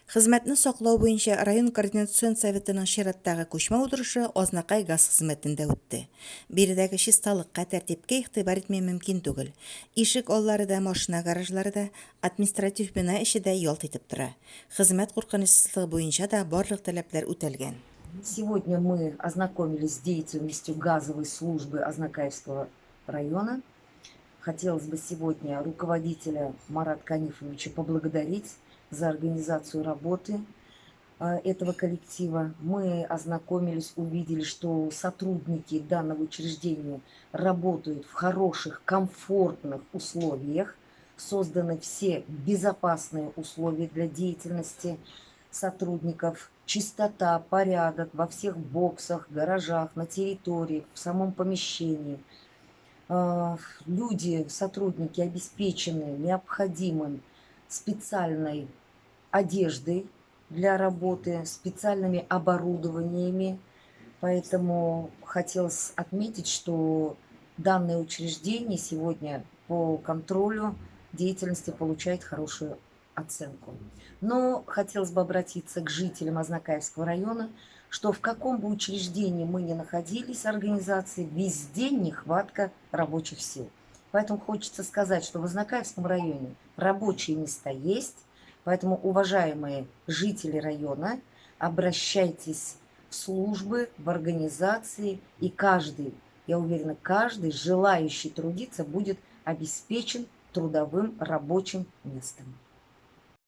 Хезмәтне саклау буенча район координацион советының чираттагы күчмә утырышы Азнакай газ хезмәтендә үтте. Биредәге чисталыкка, тәртипкә игътибар итмәй мөмкин түгел. Ишек аллары да, машина гаражлары да, административ бина эше дә ялт итеп тора. Хезмәт куркынычсызлыгы буенча да барлык таләпләр үтәлгән. Сегодня мы ознакомились с деятельностью газовой службы Азнакаевского района. Хотелось бы сегодня руководителя Марата Канифовича поблагодарить за организацию работы этого коллектива. Мы ознакомились, увидели, что сотрудники данного учреждения работают в хороших, комфортных условиях. Созданы все безопасные условия для деятельности сотрудников. Чистота, порядок во всех боксах, гаражах, на территории, в самом помещении. Люди, сотрудники обеспечены необходимым специальной одеждой для работы, специальными оборудованиями. Поэтому хотелось отметить, что данное учреждение сегодня по контролю деятельности получает хорошую оценку. Но хотелось бы обратиться к жителям Азнакаевского района, что в каком бы учреждении мы ни находились, организации, везде нехватка рабочих сил. Поэтому хочется сказать, что в Азнакаевском районе рабочие места есть, поэтому, уважаемые жители района, обращайтесь в службы, в организации, и каждый, я уверена, каждый желающий трудиться будет обеспечен трудовым рабочим местом.